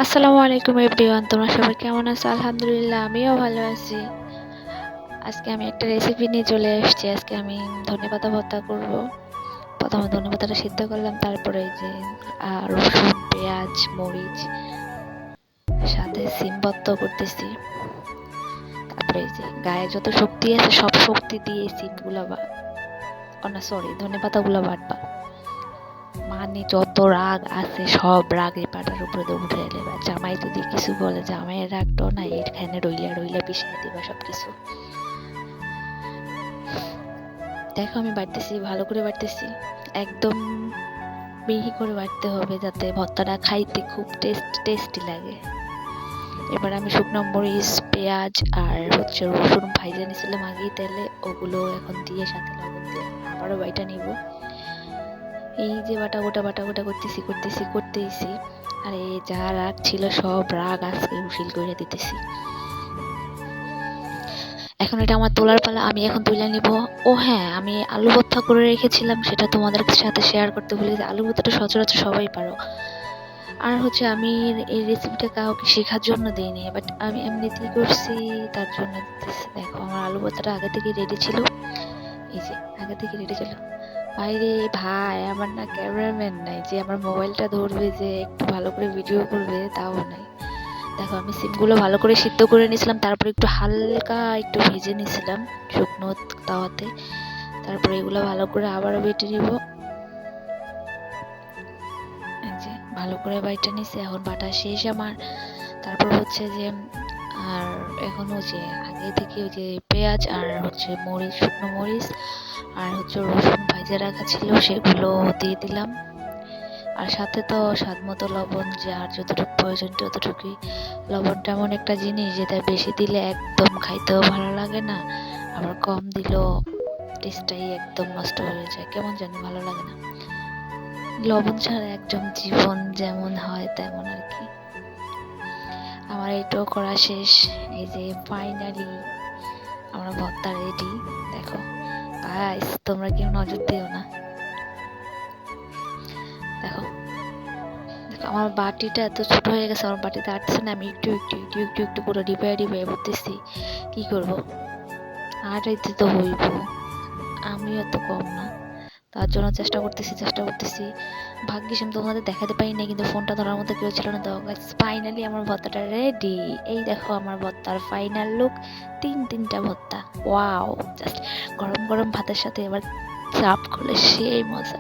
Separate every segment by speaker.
Speaker 1: আসসালামু আলাইকুম এভরিওয়ান, তোমরা সবাই কেমন আছো? আলহামদুলিল্লাহ, আমিও ভালো আছি। আজকে আমি একটা রেসিপি নিয়ে চলে এসেছি। আজকে আমি ধনেপাতা ভর্তা করব। প্রথমে ধনেপাতাটা সিদ্ধ করলাম, তারপরে এই যে রসুন, পেঁয়াজ, মরিচ, সাথে সিম ভর্তা করতেছি। তারপরে এই যে গায়ে যত শক্তি আছে সব শক্তি দিয়ে সিমগুলো ধনেপাতাগুলো বাটবা। মানে যত রাগ আছে সব রাগ এই পাটার উপরে উঠে এলে, বা জামাই যদি কিছু বলে, জামাইয়ের রাগটাও না এখানে রইলা রইলা পিছিয়ে দিবা সবকিছু। দেখো আমি বাটতেছি, ভালো করে বাটতেছি, একদম মিহি করে বাটতে হবে যাতে ভর্তাটা খাইতে খুব টেস্টি লাগে। এবার আমি শুকনো মরিচ, পেঁয়াজ আর রসুন ভাইজা নিয়েছিলাম আগেই তেলে, ওগুলো এখন দিয়ে সাথে লবণ দিয়ে আবারও বাইটা নিব। এই যে বাটা গোটা করতেছি। আর এই যা রাগ ছিল সব রাগ আজকে উশিল করে দিতেছি। এখন এটা আমার তোলার পালা, আমি এখন তুলে নিব। ও হ্যাঁ, আমি আলু ভর্তা করে রেখেছিলাম, সেটা তোমাদের সাথে শেয়ার করতে ভুলে গেছি। আলু ভর্তাটা সচরাচর সবাই পারো। আর আমি এই রেসিপিটা কাউকে শেখার জন্য দিইনি, বাট আমি এমনিতেই করছি, তার জন্য দিতেছি। দেখো আমার আলু ভর্তাটা আগে থেকে রেডি ছিল। এই যে আগে থেকে রেডি ছিল। ভাইরে ভাই, আমার না ক্যামেরাম্যান নাই যে আমার মোবাইলটা ধরবে, যে একটু ভালো করে ভিডিও করবে, তাও নাই। দেখো আমি সিমগুলো ভালো করে সিদ্ধ করে নিয়েছিলাম, তারপরে একটু হালকা একটু ভেজে নিয়েছিলাম শুকনো তাওয়াতে। তারপরে এগুলো ভালো করে আবারও বেটে নিব। এই যে ভালো করে বাইটা নিছি, এখন বাটা শেষ আমার। তারপর যে আর এখন যে আগে থেকে ওই যে পেঁয়াজ আর মরিচ, শুকনো মরিচ আর রসুন ভাজা রাখা ছিল, সেগুলো দিয়ে দিলাম। আর সাথে তো স্বাদ মতো লবণ, যার যতটুকু প্রয়োজন ততটুকুই। লবণটা এমন একটা জিনিস যেটা বেশি দিলে একদম খাইতেও ভালো লাগে না, আবার কম দিলেও টেস্টটাই একদম নষ্ট হয়ে যায়, কেমন জানি ভালো লাগে না। লবণ ছাড়া একদম জীবন যেমন হয় তেমন আর কি। আমার এটাও করা শেষ। এই যে ফাইনালি আমার ভর্তা রেডি। দেখো গাইস, তোমরা কেউ নজর দিও না। দেখো আমার বাটিটা এত ছোট হয়ে গেছে, আমার বাটিতে আটছে না, আমি একটু করে ডিবাই বলতেছি। কি করব, আটাইতে তো হইব, আমিও তো কম না, তার জন্য চেষ্টা করতেছি। ভাগ্যিস আমি তোমাদের দেখাতে পারি না, কিন্তু ফোনটা ধরার মতো কেউ ছিল না। তো ফাইনালি আমার ভর্তাটা রেডি। এই দেখো আমার ভর্তার ফাইনাল লুক। তিনটা ভর্তা, ওয়াও! জাস্ট গরম গরম ভাতের সাথে এবার সার্ভ করলে সেই মজা।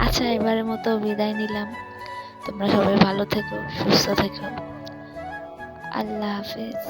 Speaker 1: আচ্ছা, এবারের মতো বিদায় নিলাম। তোমরা সবাই ভালো থেকো, সুস্থ থেকো। আল্লাহ হাফেজ।